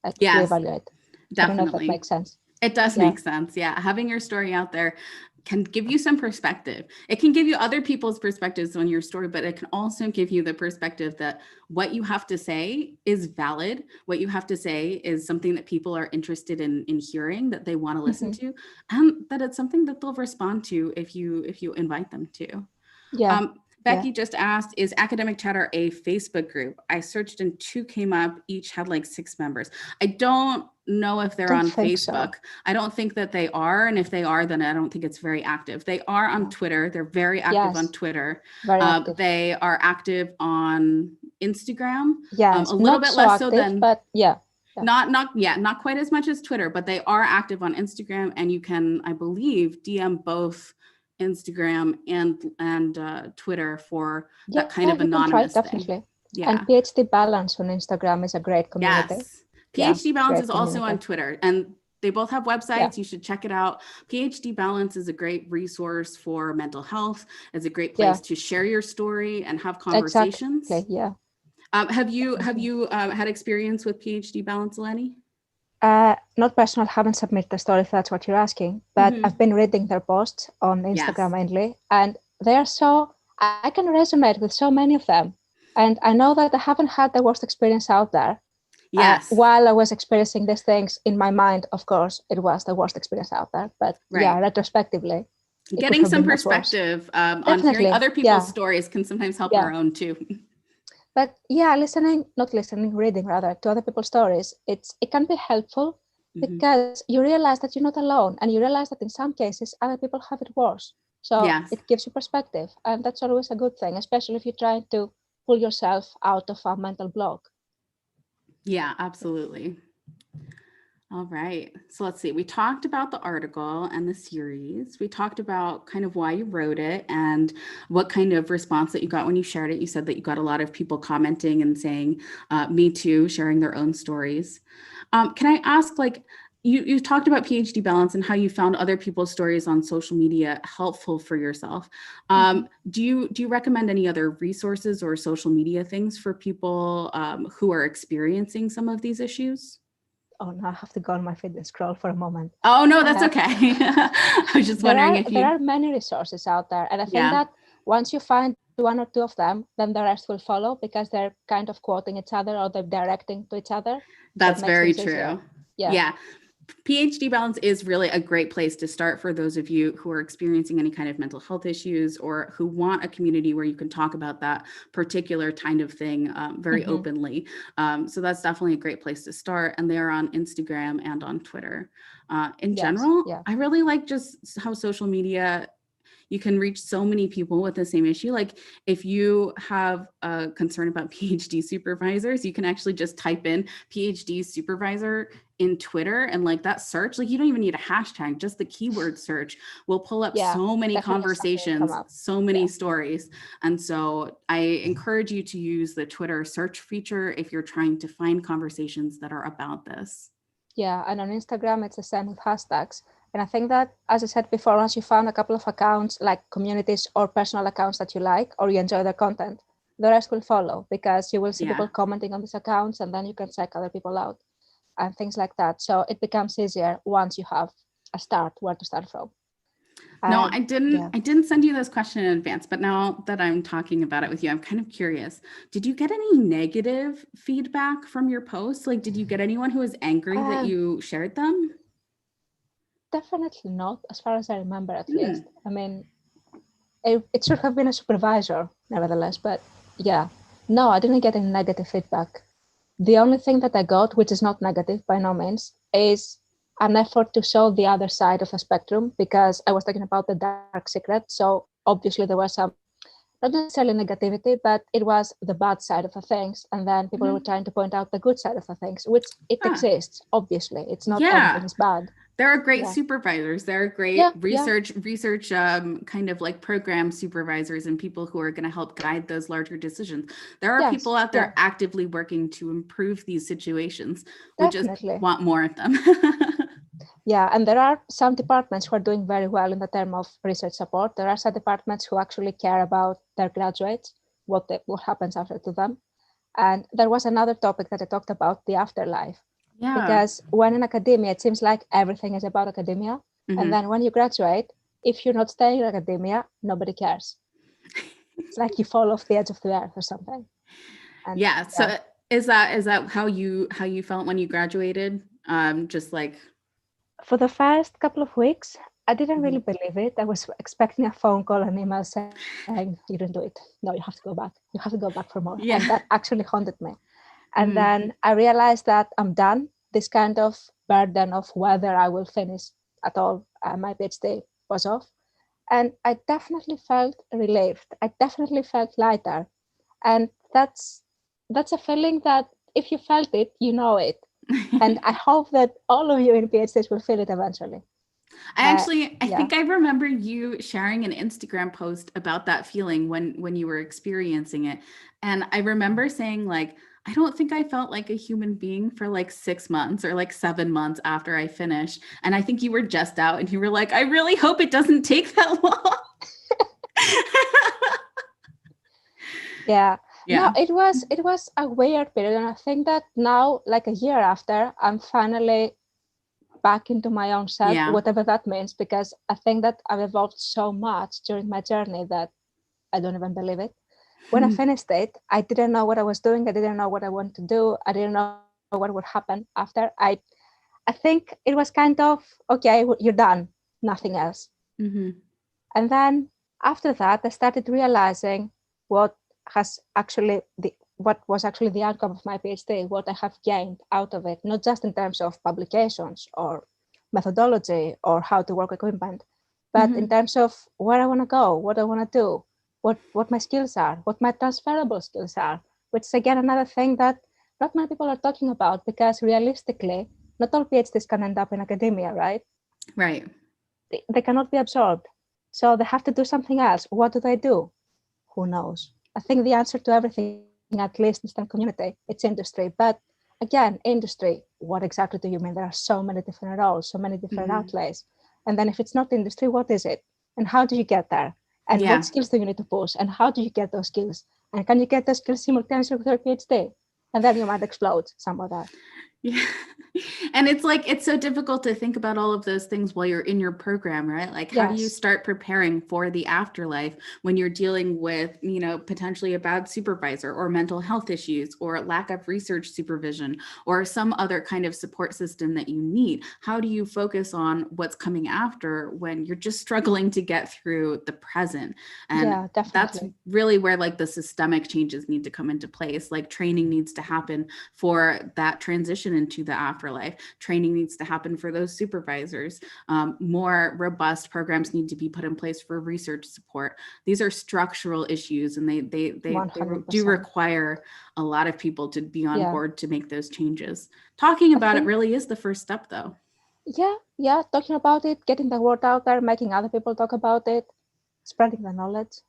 reevaluate. Definitely. I don't know if that makes sense. It does make sense. Yeah. Having your story out there can give you some perspective. It can give you other people's perspectives on your story, but it can also give you the perspective that what you have to say is valid. What you have to say is something that people are interested in hearing, that they want to listen to, and that it's something that they'll respond to if you invite them to. Becky just asked, is Academic Chatter a Facebook group? I searched and 2 came up. Each had like 6 members. I don't know if they're on Facebook. I don't think that they are. And if they are, then I don't think it's very active. They are on Twitter. They're very active on Twitter. They are active on Instagram. A little bit less so than, but not quite as much as Twitter, but they are active on Instagram, and you can, I believe, DM both Instagram and Twitter for that kind of anonymous thing. Definitely. And PhD Balance on Instagram is a great community. Yes. PhD Balance is also on Twitter, and they both have websites. You should check it out. PhD Balance is a great resource for mental health. It's a great place to share your story and have conversations. Have you had experience with PhD balance, Eleni? Not personal, haven't submitted the story if that's what you're asking, but I've been reading their posts on Instagram mainly, and they're so, I can resonate with so many of them. And I know that I haven't had the worst experience out there. Yes. While I was experiencing these things in my mind, of course, it was the worst experience out there. But yeah, retrospectively, getting some perspective on hearing other people's stories can sometimes help our own too. But yeah, reading rather to other people's stories, it can be helpful because you realize that you're not alone, and you realize that in some cases other people have it worse. So it gives you perspective, and that's always a good thing, especially if you're trying to pull yourself out of a mental block. Yeah, absolutely. All right. So let's see. We talked about the article and the series. We talked about kind of why you wrote it and what kind of response that you got when you shared it. You said that you got a lot of people commenting and saying, me too, sharing their own stories. Can I ask, like, you talked about PhD balance and how you found other people's stories on social media helpful for yourself. Do you recommend any other resources or social media things for people who are experiencing some of these issues? Oh no, I have to go on my feed and scroll for a moment. Oh no, that's okay. I was just wondering if there are many resources out there, and I think that once you find one or two of them, then the rest will follow because they're kind of quoting each other or they're directing to each other. That's very true. Yeah. PhD balance is really a great place to start for those of you who are experiencing any kind of mental health issues or who want a community where you can talk about that particular kind of thing very openly. So that's definitely a great place to start. And they're on Instagram and on Twitter. In general, I really like just how social media, you can reach so many people with the same issue. Like if you have a concern about PhD supervisors, you can actually just type in PhD supervisor in Twitter, and like that search, like you don't even need a hashtag, just the keyword search will pull up so many conversations, so many stories. And so I encourage you to use the Twitter search feature if you're trying to find conversations that are about this. Yeah, and on Instagram, it's the same with hashtags. And I think that, as I said before, once you found a couple of accounts, like communities or personal accounts that you like, or you enjoy their content, the rest will follow because you will see people commenting on these accounts, and then you can check other people out and things like that. So it becomes easier once you have a start, where to start from. No, I didn't send you this question in advance, but now that I'm talking about it with you, I'm kind of curious. Did you get any negative feedback from your posts? Like, did you get anyone who was angry that you shared them? Definitely not, as far as I remember, at least. I mean, it should have been a supervisor, nevertheless, but yeah. No, I didn't get any negative feedback. The only thing that I got, which is not negative by no means, is an effort to show the other side of the spectrum, because I was talking about the dark secret. So obviously there was some, not necessarily negativity, but it was the bad side of the things. And then people were trying to point out the good side of the things, which it exists, obviously. It's not everything is bad. There are great supervisors. There are great research kind of like program supervisors and people who are going to help guide those larger decisions. There are people out there actively working to improve these situations. We just want more of them. Yeah, and there are some departments who are doing very well in the term of research support. There are some departments who actually care about their graduates, what happens after to them. And there was another topic that I talked about, the afterlife. Yeah. Because when in academia, it seems like everything is about academia. And then when you graduate, if you're not staying in academia, nobody cares. It's like you fall off the edge of the earth or something. And, so is that how you felt when you graduated? Just like, for the first couple of weeks, I didn't really believe it. I was expecting a phone call and email saying, you didn't do it. No, you have to go back. You have to go back for more. Yeah. And that actually haunted me. And then I realized that I'm done. This kind of burden of whether I will finish at all my PhD was off. And I definitely felt relieved. I definitely felt lighter. And that's a feeling that if you felt it, you know it. And I hope that all of you in PhDs will feel it eventually. I think I remember you sharing an Instagram post about that feeling when you were experiencing it. And I remember saying, like, I don't think I felt like a human being for like 6 months or like 7 months after I finished. And I think you were just out and you were like, I really hope it doesn't take that long. Yeah. No, Yeah. it was a weird period, and I think that now, like a year after, I'm finally back into my own self, Yeah. whatever that means, because I think that I've evolved so much during my journey that I don't even believe it. When I finished it, I didn't know what I was doing. I didn't know what I wanted to do. I didn't know what would happen after. I think it was kind of, okay, you're done, nothing else. And then after that, I started realizing what what was actually the outcome of my PhD, what I have gained out of it, not just in terms of publications or methodology or how to work equipment, but in terms of where I want to go, what I want to do, what my skills are, what my transferable skills are, which is again another thing that not many people are talking about, because realistically, not all PhDs can end up in academia, right? Right. They cannot be absorbed. So they have to do something else. What do they do? Who knows? I think the answer to everything, at least in STEM community, it's industry. But again, industry, what exactly do you mean? There are so many different roles, so many different outlays. And then if it's not industry, what is it? And how do you get there? And Yeah. what skills do you need to push? And how do you get those skills? And can you get those skills simultaneously with your PhD? And then you might explode somewhere there. Yeah. And it's like, it's so difficult to think about all of those things while you're in your program, right? Like, how do you start preparing for the afterlife when you're dealing with, potentially a bad supervisor or mental health issues or lack of research supervision or some other kind of support system that you need? How do you focus on what's coming after when you're just struggling to get through the present? And that's really where like the systemic changes need to come into place. Like training needs to happen for that transition into the afterlife. Training needs to happen for those supervisors. More robust programs need to be put in place for research support. These are structural issues, and they do require a lot of people to be on board to make those changes. Talking about it really is the first step, though. Yeah, talking about it, getting the word out there, making other people talk about it, spreading the knowledge,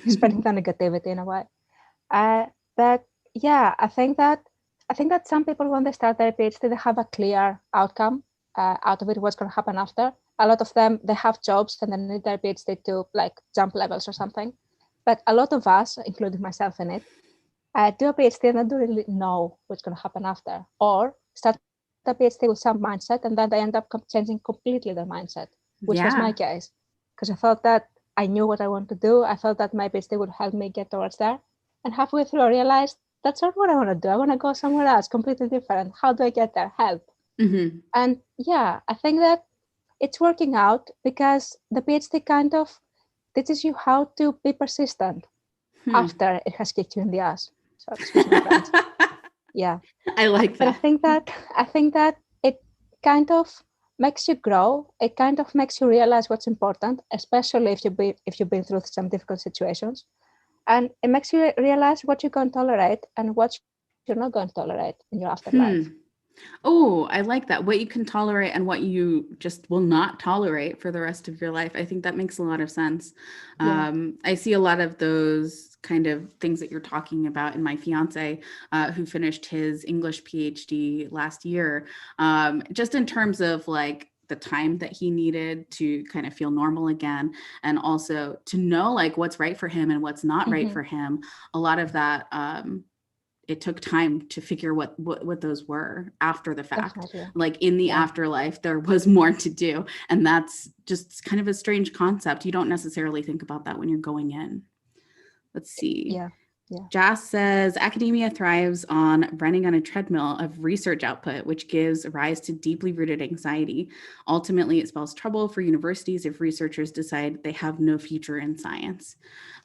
spreading the negativity in a way. But yeah, I think that some people, when they start their PhD, they have a clear outcome out of it, what's going to happen after. A lot of them, they have jobs and they need their PhD to like jump levels or something. But a lot of us, including myself in it, do a PhD and don't really know what's going to happen after, or start a PhD with some mindset and then they end up changing completely their mindset, which was my case, because I thought that I knew what I wanted to do. I thought that my PhD would help me get towards there. And halfway through, I realized that's not what I want to do. I want to go somewhere else, completely different. How do I get there? Help. And yeah, I think that it's working out because the PhD kind of teaches you how to be persistent after it has kicked you in the ass. So excuse my French. Yeah, I like that. But I think that it kind of makes you grow. It kind of makes you realize what's important, especially if you've been through some difficult situations. And it makes you realize what you can tolerate and what you're not going to tolerate in your afterlife. Oh, I like that. What you can tolerate and what you just will not tolerate for the rest of your life. I think that makes a lot of sense. I see a lot of those kind of things that you're talking about in my fiance, who finished his English PhD last year, just in terms of like the time that he needed to kind of feel normal again, and also to know like what's right for him and what's not right for him. A lot of that, it took time to figure what those were after the fact. Like in the afterlife, there was more to do. And that's just kind of a strange concept. You don't necessarily think about that when you're going in. Let's see. Jas says, academia thrives on running on a treadmill of research output, which gives rise to deeply rooted anxiety. Ultimately, it spells trouble for universities if researchers decide they have no future in science.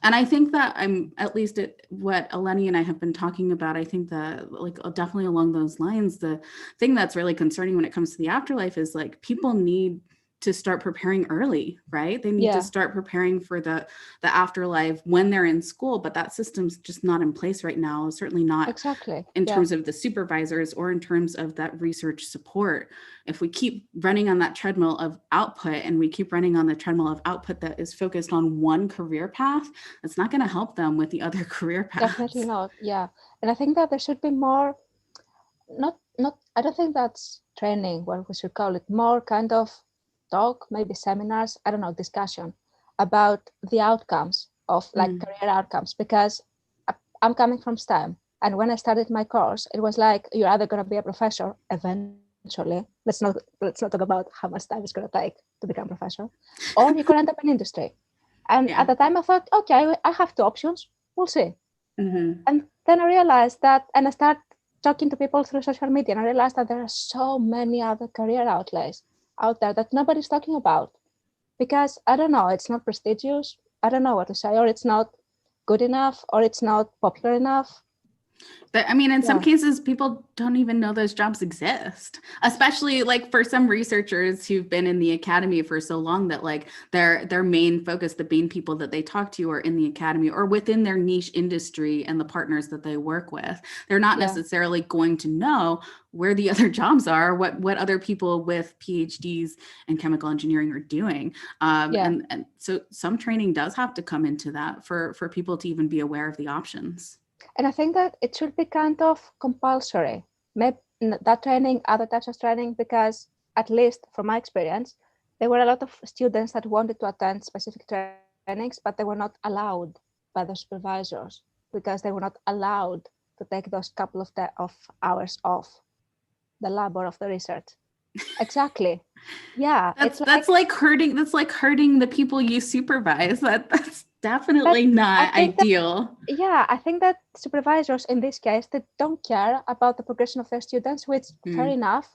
And I think that at least what Eleni and I have been talking about, I think that like definitely along those lines, the thing that's really concerning when it comes to the afterlife is like people need to start preparing early, right? They need to start preparing for the afterlife when they're in school, but that system's just not in place right now. Certainly not in terms of the supervisors or in terms of that research support. If we keep running on that treadmill of output and we keep running on the treadmill of output that is focused on one career path, it's not going to help them with the other career paths. Definitely not. Yeah. And I think that there should be more, I don't think that's training, what we should call it, more kind of talk, maybe seminars, I don't know, discussion about the outcomes of like career outcomes, because I'm coming from STEM. And when I started my course, it was like, you're either going to be a professor eventually. Let's not talk about how much time it's going to take to become a professor, or you could end up in industry. And at the time I thought, okay, I have two options. We'll see. Mm-hmm. And then I realized that, and I started talking to people through social media, and I realized that there are so many other career outlets out there that nobody's talking about. Because I don't know, it's not prestigious. I don't know what to say, or it's not good enough, or it's not popular enough. But I mean, in some cases, people don't even know those jobs exist, especially like for some researchers who've been in the academy for so long that like their main focus, the main people that they talk to are in the academy or within their niche industry and the partners that they work with. They're not necessarily going to know where the other jobs are, what other people with PhDs in chemical engineering are doing. And so some training does have to come into that for people to even be aware of the options. And I think that it should be kind of compulsory, maybe that training, other types of training, because at least from my experience, there were a lot of students that wanted to attend specific trainings, but they were not allowed by the supervisors because they were not allowed to take those couple of hours off the lab or of the research. Exactly. Yeah. That's like hurting the people you supervise. That's definitely not ideal. I think that supervisors in this case, they don't care about the progression of their students, which fair enough.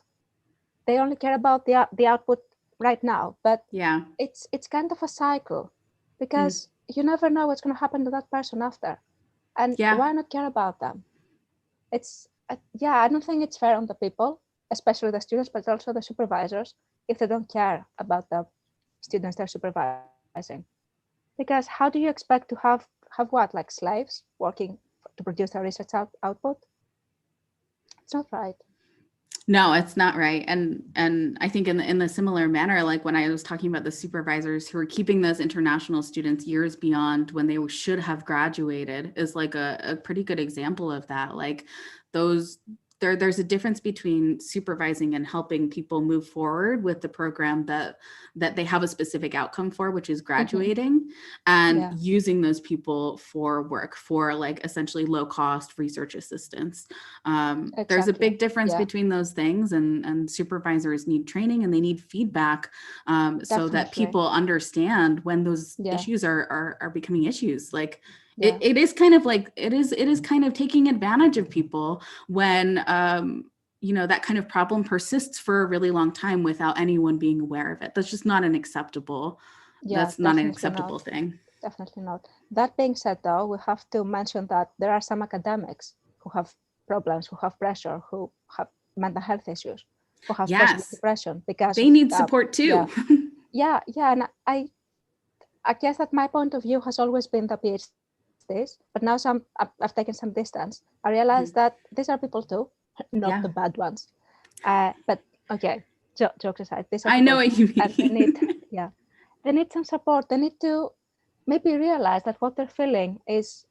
They only care about the output right now. But it's kind of a cycle because you never know what's going to happen to that person after. And why not care about them? It's I don't think it's fair on the people, especially the students, but also the supervisors, if they don't care about the students they're supervising. Because how do you expect to have what, like slaves working to produce their research output? It's not right. No, it's not right. And I think in the similar manner, like when I was talking about the supervisors who are keeping those international students years beyond when they should have graduated is like a pretty good example of that. Like there's a difference between supervising and helping people move forward with the program that they have a specific outcome for, which is graduating, and using those people for work, for like essentially low cost research assistance. There's a big difference between those things, and supervisors need training and they need feedback so that people understand when those issues are becoming issues. Like it is kind of like it is kind of taking advantage of people when that kind of problem persists for a really long time without anyone being aware of it. That's just not an acceptable thing. Definitely not. That being said, though, we have to mention that there are some academics who have problems, who have pressure, who have mental health issues, who have possible depression, because they need support too. And I guess that my point of view has always been the PhDs, but now I've taken some distance. I realized that these are people too, not the bad ones. But okay, jokes aside, these are I know what you mean. They need some support. They need to maybe realize that what they're feeling is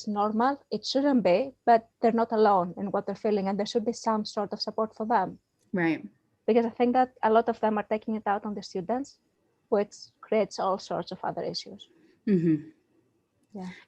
normal. It shouldn't be, but they're not alone in what they're feeling, and there should be some sort of support for them. Right. Because I think that a lot of them are taking it out on the students, which creates all sorts of other issues.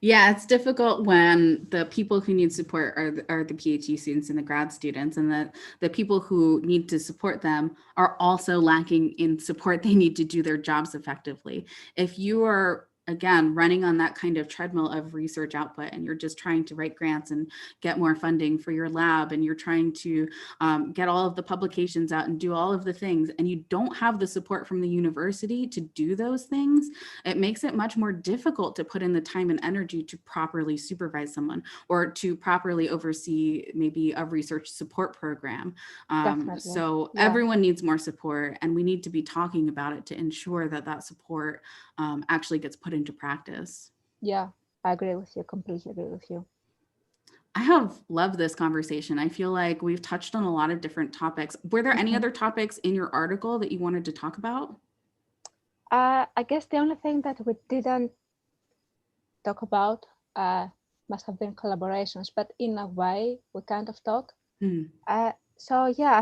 Yeah, it's difficult when the people who need support are the PhD students and the grad students, and the people who need to support them are also lacking in support they need to do their jobs effectively. If you are, again, running on that kind of treadmill of research output, and you're just trying to write grants and get more funding for your lab, and you're trying to get all of the publications out and do all of the things, and you don't have the support from the university to do those things, it makes it much more difficult to put in the time and energy to properly supervise someone or to properly oversee maybe a research support program. Everyone needs more support, and we need to be talking about it to ensure that support actually gets put into practice. Yeah, I agree with you. Completely agree with you. I have loved this conversation. I feel like we've touched on a lot of different topics. Were there any other topics in your article that you wanted to talk about? I guess the only thing that we didn't talk about must have been collaborations, but in a way we kind of talk. I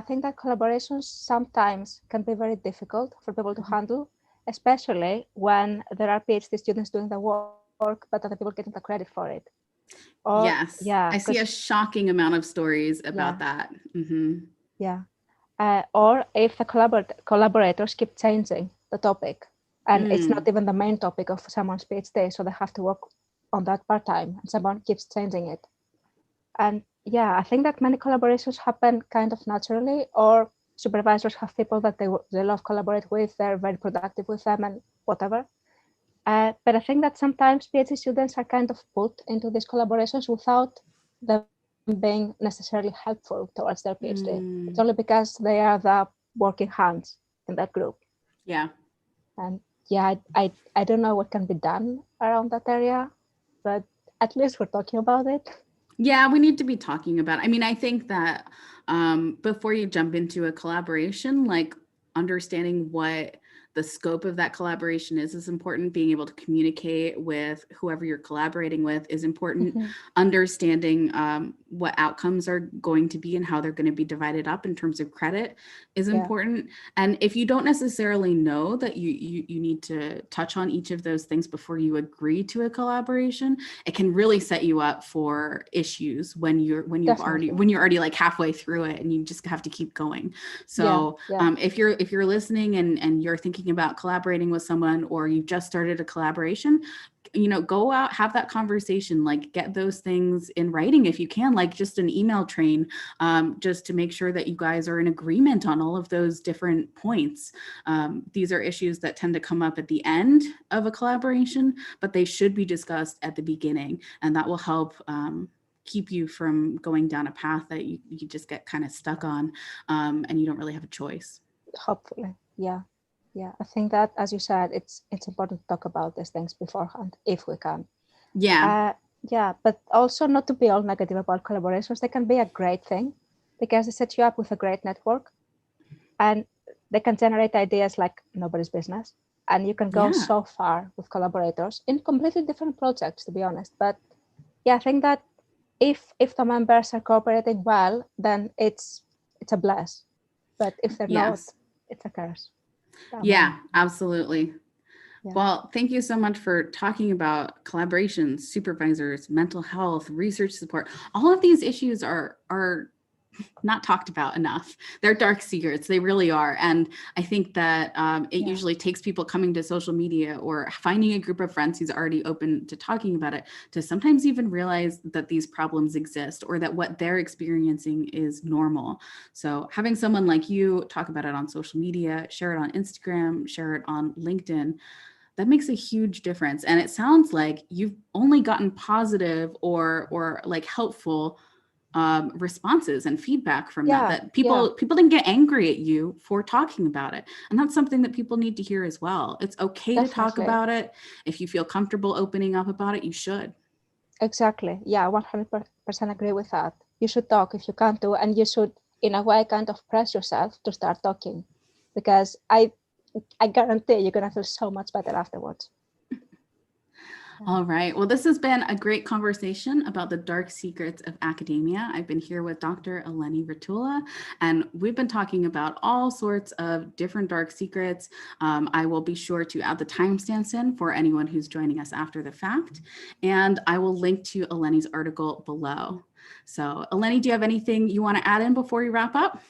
think that collaborations sometimes can be very difficult for people to handle, especially when there are PhD students doing the work, but other people getting the credit for it. Or Yes, yeah, I see a shocking amount of stories about that. Yeah. Or if the collaborators keep changing the topic, and it's not even the main topic of someone's PhD, so they have to work on that part-time, and someone keeps changing it. And yeah, I think that many collaborations happen kind of naturally, or supervisors have people that they love collaborate with, they're very productive with them and whatever. But I think that sometimes PhD students are kind of put into these collaborations without them being necessarily helpful towards their PhD. It's only because they are the working hands in that group. Yeah. And yeah, I don't know what can be done around that area, but at least we're talking about it. Yeah, we need to be talking about it. I mean, I think that before you jump into a collaboration, like understanding what the scope of that collaboration is important. Being able to communicate with whoever you're collaborating with is important. Understanding what outcomes are going to be and how they're going to be divided up in terms of credit is important. And if you don't necessarily know that you need to touch on each of those things before you agree to a collaboration, it can really set you up for issues when you're already like halfway through it and you just have to keep going. So if you're listening and you're thinking about collaborating with someone, or you just started a collaboration, go out, have that conversation, like get those things in writing if you can, like just an email train, just to make sure that you guys are in agreement on all of those different points. These are issues that tend to come up at the end of a collaboration, but they should be discussed at the beginning, and that will help keep you from going down a path that you just get kind of stuck on, and you don't really have a choice. Hopefully, yeah. I think that, as you said, it's important to talk about these things beforehand if we can. Yeah. But also not to be all negative about collaborations. They can be a great thing because they set you up with a great network, and they can generate ideas like nobody's business. And you can go so far with collaborators in completely different projects, to be honest. But yeah, I think that if the members are cooperating well, then it's a bless. But if they're not, it's a curse. Yeah, absolutely. Yeah. Well, thank you so much for talking about collaborations, supervisors, mental health, research support. All of these issues are not talked about enough. They're dark secrets. They really are. And I think that it usually takes people coming to social media or finding a group of friends who's already open to talking about it to sometimes even realize that these problems exist, or that what they're experiencing is normal. So having someone like you talk about it on social media, share it on Instagram, share it on LinkedIn, that makes a huge difference. And it sounds like you've only gotten positive or like helpful responses and feedback from that people didn't get angry at you for talking about it. And that's something that people need to hear as well. It's okay to talk about it. If you feel comfortable opening up about it, you should. Exactly. Yeah, 100% agree with that. You should talk if you can't do, and you should, in a way, kind of press yourself to start talking, because I guarantee you're going to feel so much better afterwards. All right. Well, this has been a great conversation about the dark secrets of academia. I've been here with Dr. Eleni Routola, and we've been talking about all sorts of different dark secrets. I will be sure to add the timestamps in for anyone who's joining us after the fact, and I will link to Eleni's article below. So, Eleni, do you have anything you want to add in before we wrap up?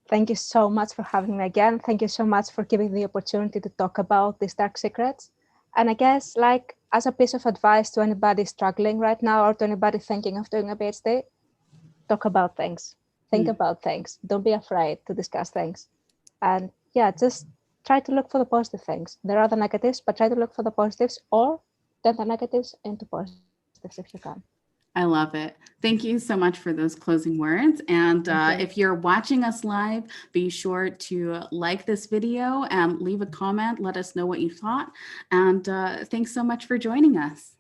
Thank you so much for having me again. Thank you so much for giving me the opportunity to talk about these dark secrets. And I guess, like, as a piece of advice to anybody struggling right now, or to anybody thinking of doing a PhD, talk about things. Think about things. Don't be afraid to discuss things. And yeah, just try to look for the positive things. There are the negatives, but try to look for the positives, or turn the negatives into positives if you can. I love it. Thank you so much for those closing words. And if you're watching us live, be sure to like this video and leave a comment. Let us know what you thought. And thanks so much for joining us.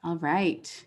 All right.